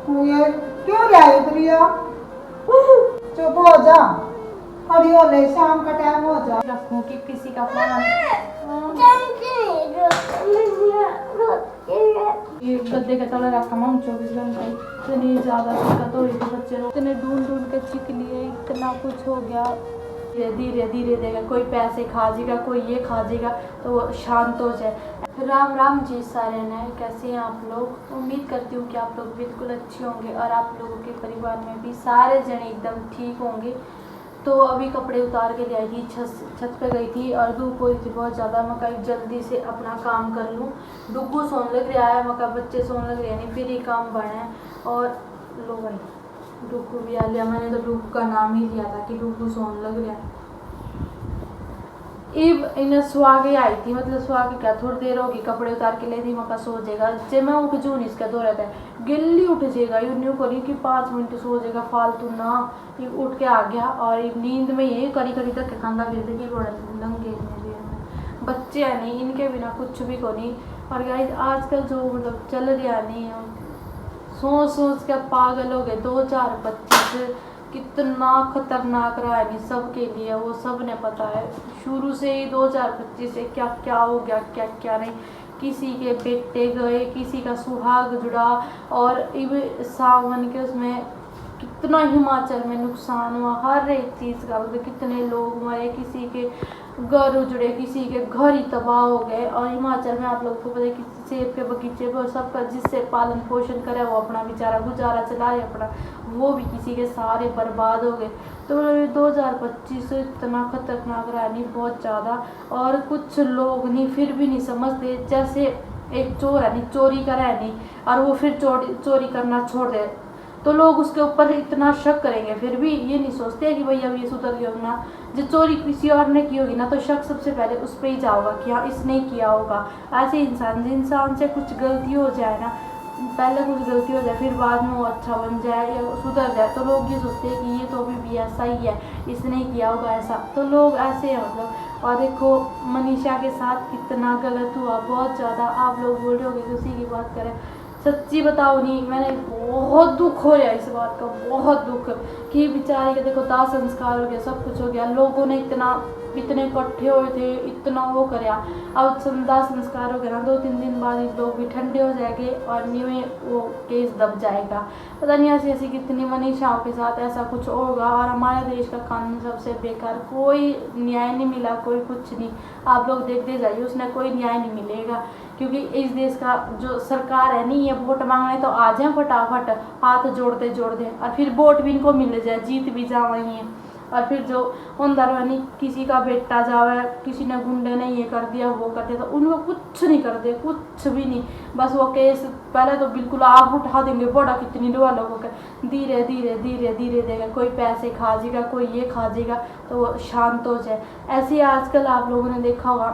ये क्यों लाई प्रिया? चुप हो जा, खड़ी हो ले, शाम का टाइम हो जा। रखूं कि किसी का फोन ये गद्दे के तले रखा हम 24 घंटे। इतनी ज्यादा दिक्कत हो रही थी, बच्चे लोग इतने ढूंढ ढूंढ के चिक लिए, इतना कुछ हो गया। धीरे धीरे देगा, कोई पैसे खा जाएगा, कोई ये खा जाएगा, तो वो शांत हो जाए। राम राम जी सारे ने, कैसे हैं आप लोग? उम्मीद करती हूँ कि आप लोग बिल्कुल अच्छे होंगे और आप लोगों के परिवार में भी सारे जने एकदम ठीक होंगे। तो अभी कपड़े उतार के ले आई थी, छत पे गई थी और धूप हो रही थी बहुत ज़्यादा। मैं कहीं जल्दी से अपना काम कर लूँ। डुगू सोने लग रहा है, मका बच्चे सोने लग रहे हैं, नहीं फिर ही काम बढ़े है। और लो भाई डुगू भी आ लिया, मैंने तो डुगू का नाम ही लिया था कि डुगू सोने लग रहा है। इब इन्हें सुहा के आई थी, मतलब सुहा के क्या थोड़ी देर होगी, कपड़े उतार के ले दी, मका सो जाएगा। जब मैं उठ जूँ इसका दो रहता है, गिल्ली उठ जाएगा, यूँ न्यू करी कि 5 मिनट सो जाएगा फालतू ना। ये उठ के आ गया और नींद में ये करी करी तक खाना फिर देखिए लंगे बच्चे है नहीं, इनके बिना कुछ भी को नहीं। और गाइस आजकल जो मतलब चल रहा नहीं है, सोच सोच के पागल हो गए। 2025 कितना खतरनाक रहा है नहीं सबके लिए, वो सब ने पता है। शुरू से ही 2025 से क्या क्या हो गया, क्या क्या नहीं। किसी के बेटे गए, किसी का सुहाग जुड़ा, और इब सावन के उसमें कितना हिमाचल में नुकसान हुआ हर एक चीज़ का। मतलब कितने लोग मरे, किसी के घर उजड़े, किसी के घर ही तबाह हो गए। और हिमाचल में आप लोगों को पता है कि सेब के बगीचे पर सबका जिससे पालन पोषण करे वो अपना बेचारा गुजारा चलाए अपना, वो भी किसी के सारे बर्बाद हो गए। तो 2025 इतना खतरनाक रहा नहीं, बहुत ज़्यादा। और कुछ लोग नहीं फिर भी नहीं समझते, जैसे एक चोर है नहीं, चोरी करा है नहीं और वो फिर चोरी करना छोड़ दे, तो लोग उसके ऊपर इतना शक करेंगे। फिर भी ये नहीं सोचते कि भाई अब ये सुधर गया होगा ना। जो चोरी किसी और ने की होगी ना, तो शक सबसे पहले उस पर ही जाओगा कि हाँ इसने किया होगा। ऐसे इंसान से कुछ गलती हो जाए ना, पहले कुछ गलती हो जाए फिर बाद में वो अच्छा बन जाए या सुधर जाए, तो लोग ये सोचते हैं कि ये तो अभी भी ऐसा ही है, इसने किया होगा ऐसा, तो लोग ऐसे हैं मतलब। और देखो मनीषा के साथ कितना गलत हुआ, बहुत ज़्यादा। आप लोग बोल रहे होंगे उसी की बात करें, सच्ची बताओ नहीं, मैंने बहुत दुख हो गया इस बात का, बहुत दुख कि बेचारे के देखो दाह संस्कार हो गया, सब कुछ हो गया, लोगों ने इतने इकट्ठे हुए थे, इतना वो कराया। अब दाह संस्कार हो गया ना, 2-3 दिन बाद लोग भी ठंडे हो जाएंगे और न्यू में वो केस दब जाएगा। पता नहीं ऐसी ऐसी कितनी मनीषाओं के साथ ऐसा कुछ होगा। और हमारे देश का कानून सबसे बेकार, कोई न्याय नहीं मिला, कोई कुछ नहीं। आप लोग देखते जाइए, उसने कोई न्याय नहीं मिलेगा, क्योंकि इस देश का जो सरकार है नहीं, ये वोट मांगने तो आ जाए फटाफट हाथ जोड़ते जोड़ते, और फिर वोट भी इनको मिल जाए, जीत भी जा वही है। और फिर जो अंदर नहीं किसी का बेटा जावे, किसी ने गुंडे ने ये कर दिया वो कर दिया, तो उनको कुछ नहीं कर दे, कुछ भी नहीं। बस वो केस पहले तो बिल्कुल आग उठा देंगे, बड़ा कितनी डुआ लोगों के, धीरे धीरे धीरे धीरे देगा, कोई पैसे खा जाएगा, कोई ये खा जाएगा, तो वो शांत हो जाए। ऐसे आजकल आप लोगों ने देखा होगा,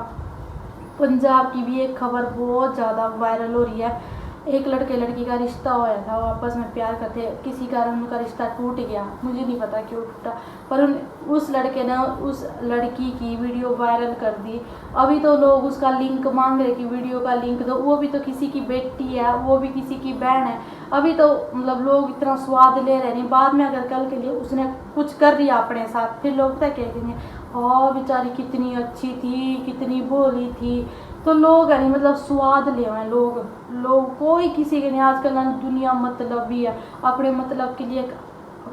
पंजाब की भी एक खबर बहुत ज़्यादा वायरल हो रही है। एक लड़के लड़की का रिश्ता हुआ था, वो आपस में प्यार करते, किसी कारण उनका रिश्ता टूट गया, मुझे नहीं पता क्यों टूटा, पर उस लड़के ने उस लड़की की वीडियो वायरल कर दी। अभी तो लोग उसका लिंक मांग रहे कि वीडियो का लिंक दो, वो भी तो किसी की बेटी है, वो भी किसी की बहन है। अभी तो मतलब लोग इतना स्वाद ले रहे नहीं, बाद में अगर कल के लिए उसने कुछ कर दिया अपने साथ, फिर लोग क्या कहेंगे, हाँ बेचारी कितनी अच्छी थी, कितनी भोली थी। तो लोग है नहीं मतलब स्वाद ले रहे हैं लोग कोई किसी के नहीं। आजकल ना दुनिया मतलब भी है, अपने मतलब के लिए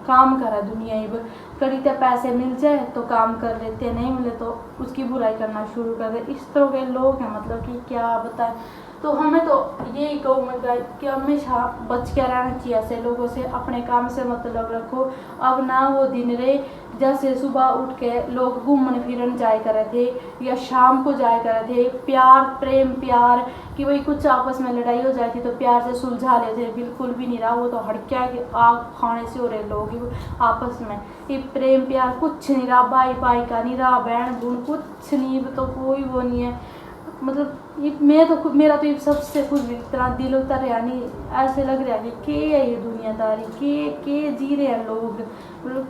काम कर रहा है दुनिया। ही कड़ी ते पैसे मिल जाए तो काम कर लेते, नहीं मिले तो उसकी बुराई करना शुरू कर दे। इस तरह के लोग हैं, मतलब कि क्या बताएं। तो हमें तो यही कहूँ मैं गाइस कि हमेशा बच के रहना चाहिए ऐसे लोगों से, अपने काम से मतलब रखो। अब ना वो दिन रहे जैसे सुबह उठ के लोग घूमने फिरन जाया करे थे या शाम को जाया करे थे, प्यार प्रेम प्यार कि भाई कुछ आपस में लड़ाई हो जाती तो प्यार से सुलझा लेते, बिल्कुल भी नहीं रहा। वो तो हड़क्या आग खाने से हो रहे लोग आपस में, ये प्रेम प्यार कुछ नहीं रहा, भाई भाई का नहीं रहा, बहन बहन कुछ नहीं, तो कोई वो नहीं है। मतलब ये मेरा तो ये सबसे कुछ इतना दिल उतर रहा नहीं, ऐसे लग रहा है कि है ये दुनियादारी, के जी रहे हैं लोग। मतलब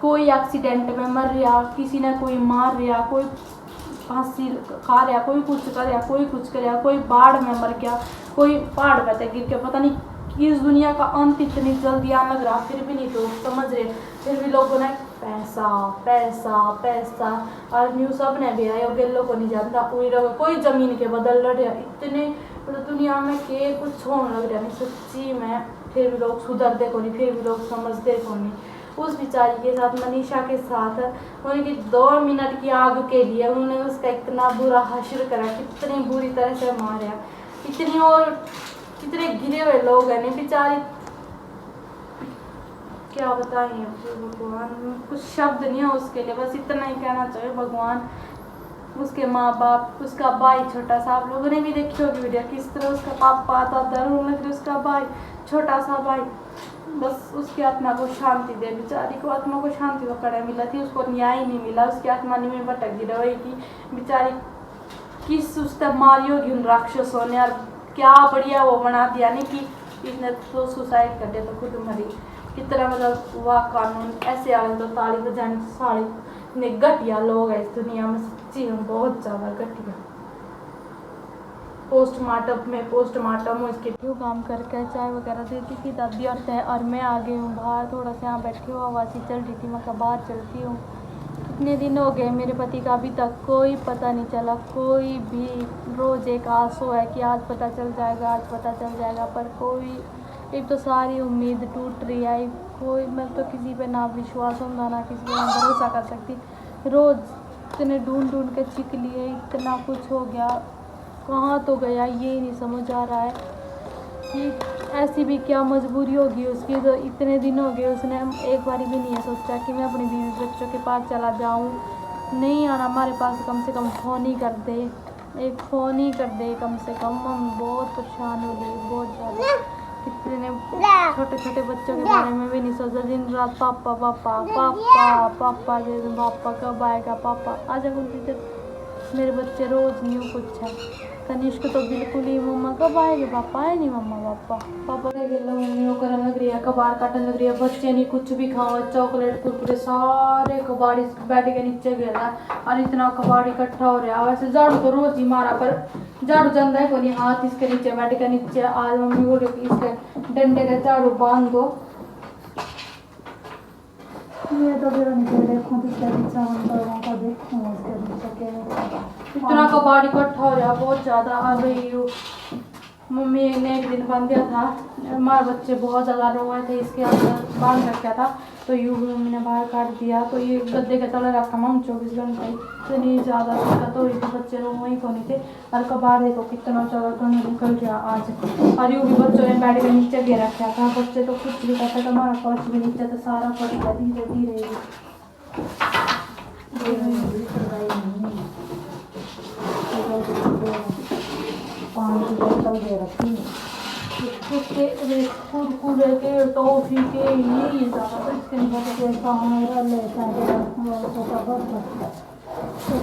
कोई एक्सीडेंट में मर रहा, किसी ने कोई मार रहा, कोई फांसी खा रहा, कोई कुछ कर रहा, कोई कुछ कर रहा, कोई बाढ़ में मर गया, कोई पहाड़ पर गिर के, पता नहीं इस दुनिया का अंत इतनी जल्दी आने लग रहा, फिर भी नहीं लोग समझ रहे। फिर भी लोगों ने पैसा पैसा पैसा और न्यू सब ने भी आए और लोगों को नहीं जानता कोई जमीन के बदल लड़ रहा इतने मतलब दुनिया में के कुछ होने लग रहा नहीं सच्ची में। फिर भी लोग सुधरते को नहीं, फिर भी लोग समझते को नहीं। उस बेचारी के साथ मनीषा के साथ उनकी 2 मिनट की आग के लिए उन्होंने उसका इतना बुरा हश्र करा, कितनी बुरी तरह से मारा, इतनी और कितने गिरे हुए लोग हैं बेचारी, क्या बताएं भगवान, कुछ शब्द नहीं है उसके लिए। बस इतना ही कहना चाहिए भगवान उसके माँ बाप, उसका भाई छोटा सा, आप लोगों ने भी देखी होगी वीडियो किस तरह उसका पापा दादा रोने लगे, उसका भाई छोटा सा भाई, बस उसकी आत्मा को शांति दे। बेचारी को आत्मा को शांति तो कड़े मिला थी, उसको न्याय नहीं मिला, उसकी आत्मा नहीं में भटक गिर रहेगी बेचारी। किस उसने मारी होगी उन राक्षसों ने, और क्या बढ़िया वो बना दिया नहीं कि इसने तो सुसाइड कर दिया तो खुद मरी। कितना मतलब वाह कानून ऐसे आए तो ताली बजाने सारे इतने घटिया लोग हैं इस दुनिया में, सच्ची में बहुत ज़्यादा घटिया। पोस्टमार्टम उसके क्यों काम करके चाय वगैरह देती थी दादी और मैं आ गई हूँ बाहर, थोड़ा सा यहाँ बैठी हूँ, आवाज़ चल रही थी, मैं बाहर चलती हूँ। कितने दिन हो गए मेरे पति का अभी तक कोई पता नहीं चला, कोई भी रोज़ एक आसो है कि आज पता चल जाएगा आज पता चल जाएगा, पर कोई एक तो सारी उम्मीद टूट रही है। कोई मैं तो किसी पे ना विश्वास होता ना किसी पे मैं भरोसा कर सकती। रोज़ इतने ढूंढ के चिक लिए, इतना कुछ हो गया, कहाँ तो गया ये नहीं समझ आ रहा है कि ऐसी भी क्या मजबूरी होगी उसकी। तो इतने दिन हो गए उसने एक बार भी नहीं सोचा कि मैं अपनी बीवी बच्चों के पास चला जाऊँ, नहीं आना हमारे पास, कम से कम फ़ोन ही कर दे, एक फ़ोन ही कर दे कम से कम। हम बहुत परेशान हो गए बहुत ज़्यादा, कितने छोटे छोटे बच्चों के बारे में भी नहीं सोचा, दिन रात पापा पापा पापा पापा दे दो, पापा कब आएगा पापा आजा बोलती थे मेरे बच्चे रोज़ न्यू कुछ है। तनिष्क तो बिल्कुल ही मम्मा कब आएंगे पापा, आए नहीं मम्मा पापा न्यू करने लग रही है, कबाड़ काटने लग रही है, बच्चे नहीं कुछ भी खाओ, चॉकलेट कुरकुरे सारे कबाड़ इस बेड के नीचे गिर रहा है और इतना कबाड़ इकट्ठा हो रहा है। वैसे झाड़ू तो रोज ही मारा पर झाड़ू जाता है को नहीं, हाथ इसके नीचे बेड के नीचे। आज मम्मी बोल रही इसके डंडे का झाड़ू बांध दो, ये तो फिर नीचे देखूं तो क्या पीछा हम तो देखूं उसके नीचे क्या इतना कबाड़ इकट्ठा हो रहा बहुत ज़्यादा। आ गई मम्मी ने एक दिन बांध दिया था, हमारे बच्चे बहुत ज़्यादा रो रहे थे, इसके अंदर बांध रखा था तो यूँ मम्मी ने बाहर काट दिया। तो ये गद्दे के तले रखा हम 24 घंटे, इतनी ज़्यादा दिक्कत हो रही थी, बच्चे रो वहीं को नहीं थे। और कबाड़ देखो कितना ज़्यादा गंद निकल गया आज। और यूँ भी बच्चों ने बेड के नीचे गिर रखा था, बच्चे तो कुछ भी करते तो हमारा फर्श भी नीचे तो सारा पड़ेगा धीरे धीरे। पानी की बोतल दे रखी कुरकुरे के टॉफी के ये ज़्यादा तो इसके है सामने लेता है तो खबर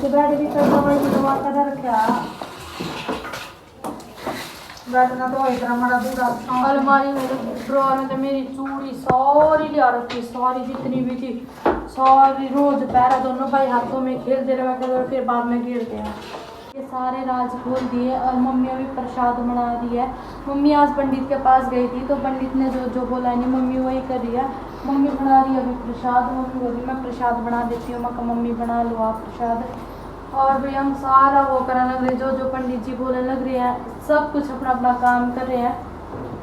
तो बैठ भी कर दवाई की दवा कर रखा बैठना तो इतना बड़ा दूरा अलमारी में ड्रॉर में तो मेरी चूड़ी सारी लिया रखी, सारी जितनी भी थी सारी, रोज पैरा दोनों भाई हाथों में खेलते रहा फिर बाद में गिर गया। ये सारे राज खोल दिए और मम्मी अभी प्रसाद बना रही है। मम्मी आज पंडित के पास गई थी तो पंडित ने जो जो बोला नहीं मम्मी वही कर रही है। मम्मी बना रही है अभी प्रसाद, मम्मी बोली मैं प्रसाद बना देती हूँ, मैं मम्मी बना लो आप प्रसाद। और भी हम सारा वो करने लग रहे, जो जो पंडित जी बोलने लग रहे हैं सब कुछ अपना अपना काम कर रहे हैं।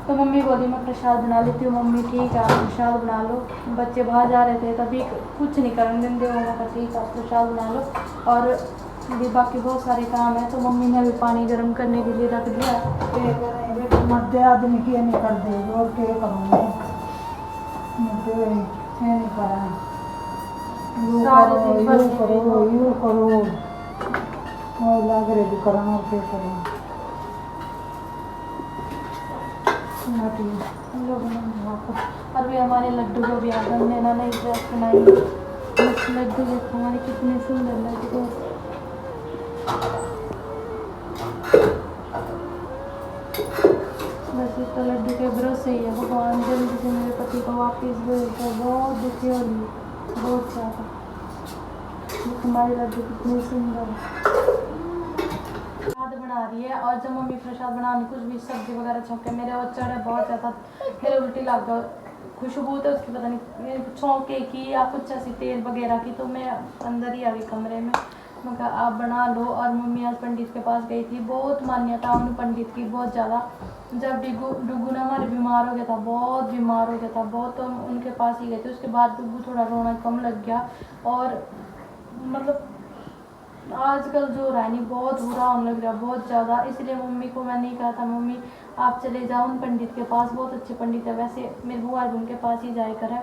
तो मम्मी बोली मैं प्रसाद बना लेती हूँ। मम्मी ठीक है आप प्रसाद बना लो। बच्चे बाहर जा रहे थे तभी कुछ नहीं करने देंगे, मम्मा ठीक है आप प्रसाद बना लो। और भी बाकी बहुत सारे काम है तो मम्मी ने अभी पानी गर्म करने के लिए रख दिया। मध्य आदमी की नहीं कर दे और क्या करूँगी, मध्य नहीं करा यू करो लग रहे भी करा और क्या करूँ। और भी हमारे लड्डू को भी आदम लेना नहीं ड्रेस बनाई, लड्डू देखो हमारे कितने सुंदर लग रहे। बस तो लड्डू के भरोसे ही है, भगवान जल्दी से मेरे पति को वापस भेज दो, बहुत दुखी हो रही बहुत ज़्यादा। हमारे लड्डू कितने सुंदर है। बना रही है। और जब मम्मी प्रसाद बनाने कुछ भी सब्जी वगैरह छौंके मेरे और चढ़े बहुत ज़्यादा, फिर उल्टी लग गया। खुशबू तो उसकी पता नहीं छौंके की या कुछ ऐसी तेल वगैरह की, तो मैं अंदर ही आ गई कमरे में। मैं कहा आप बना लो। और मम्मी आज पंडित के पास गई थी, बहुत मान्यता उन पंडित की बहुत ज़्यादा। जब डुगू ना हमारे बीमार हो गया था, बहुत बीमार हो गया था बहुत, तो हम उनके पास ही गए थे। उसके बाद डुगू थोड़ा रोना कम लग गया। और मतलब आजकल जो रहा नहीं बहुत बुरा होने लग रहा बहुत ज़्यादा। इसलिए मम्मी को मैं नहीं कहा था मम्मी आप चले जाओ उन पंडित के पास, बहुत अच्छे पंडित है। वैसे मेरे बुआ भी उनके पास ही जाए कर है,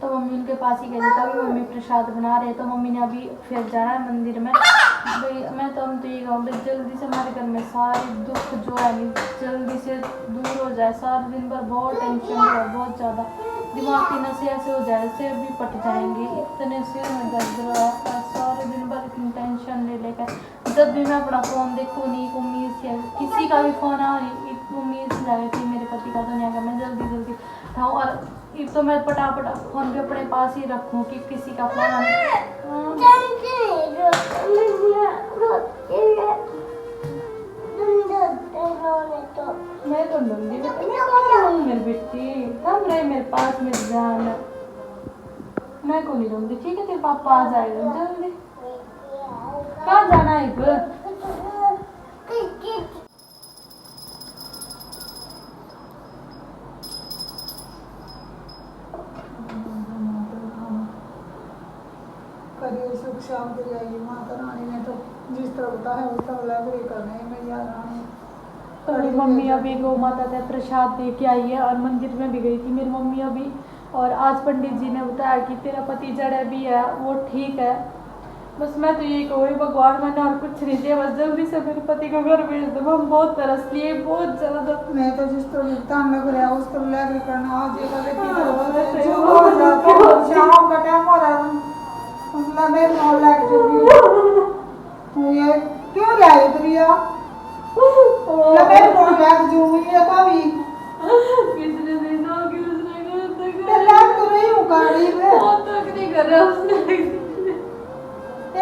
तो मम्मी उनके पास ही गई थी। तभी मम्मी प्रसाद बना रहे, तो मम्मी ने अभी फिर जाना है मंदिर में। भाई मैं तो हम तो ये कहूँ भाई जल्दी से हमारे घर में सारे दुख जो है नहीं जल्दी से दूर हो जाए। सारा दिन भर बहुत टेंशन है, बहुत ज़्यादा दिमाग की नसें ऐसे हो जाए, सिर भी पट जाएंगे, इतने सिर में दर्द रहा है सारे दिन भर इतनी टेंशन ले लेकर। जब भी मैं अपना फ़ोन देखूँ नहीं उम्मीद से किसी का भी फ़ोन आ रही उम्मीद से लगे कि मेरे पति का दुनिया का मैं जल्दी जल्दी उठाऊँ। और एक तो मैं फटाफट फ़ोन भी अपने पास ही रखूँ कि किसी का फ़ोन मैं तो लूँगी मेरी बेटी कम रहे मेरे पास मेरी जान। मैं को नहीं लूँगी ठीक है, तेरे पापा आ जाएगा जल्दी। कहाँ जाना है करिए सुख शांति रहेगी। माता रानी ने तो जिस तरह बताया उस तरह लाइब्रेरी करने है मैया रानी। मेरी मम्मी अभी गौ माता का प्रसाद दे के आई है और मंदिर में भी गई थी मेरी मम्मी अभी। और आज पंडित जी ने बताया कि तेरा पति जड़ा भी है वो ठीक है। बस मैं तो यही कहूँगी भगवान मैंने और कुछ नहीं दिया, बस जल्दी से मेरे पति को घर भेज दो। हम बहुत तरस लिए बहुत ज़्यादा। मैं तो जिस तरह भुगतान लग रहा है उस तरह लाइब्रेरी करना आज शाम का टाइम हो रहा है मतलब मैं लग जूंगी ये क्यों लाई प्रिया मैं लग जूंगी ये कभी किसने देना किसने लाइक तो नहीं हूँ करीब है तक नहीं कर रहा उसने।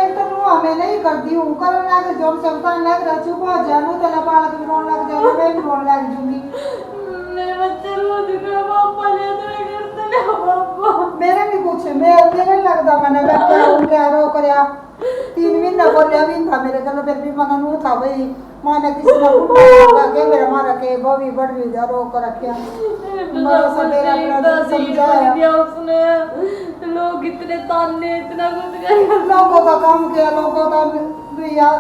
एक तो वो हमें नहीं करती हूँ कर लग जो सबका लग रहा चुप हो जानू तो ना पालक भी रोन लग जाए मैं भी रोन लग जूंगी। मेरे बच्चे रो दिखा पापा ले तो करते ना पापा मेरे भी कुछ मेरे लगता मैंने बैठा उनके रो करया 3 महीना बोलिया भी था मेरे चलो फिर भी मन नहीं था भाई माने किसी ने उठा के मेरा मारा के वो भी बढ़ भी जा रो कर रखया मेरा सवेरा अपना समझाया दिया उसने। लोग इतने ताने इतना कुछ कर लोगों का काम किया लोगों का भी यार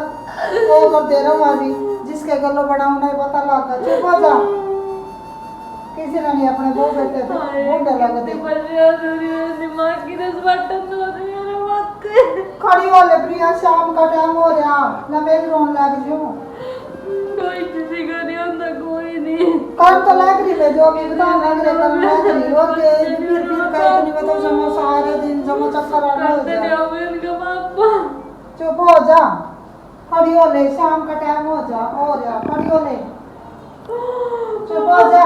वो कर दे रहा हूँ अभी जिसके गलो बड़ा उन्हें पता लगा चुप हो जा किसी ने नहीं अपने वो बेटे थे मुंडे लगते दिमाग की दस बटन हो रही है माथे खड़ी हो ले प्रिया शाम का टाइम हो रहा ना मैं भी रोन लग जाऊं कोई किसी का नहीं होता कोई नहीं कर तो लग रही है जो भी बता लग रहे कर लग रही हो के फिर कहीं नहीं बता समो सारे दिन समो चक्कर आ रहा है उनका पापा चुप हो जा खड़ी हो ले शाम का टाइम हो जा और खड़ी हो ले चुप हो जा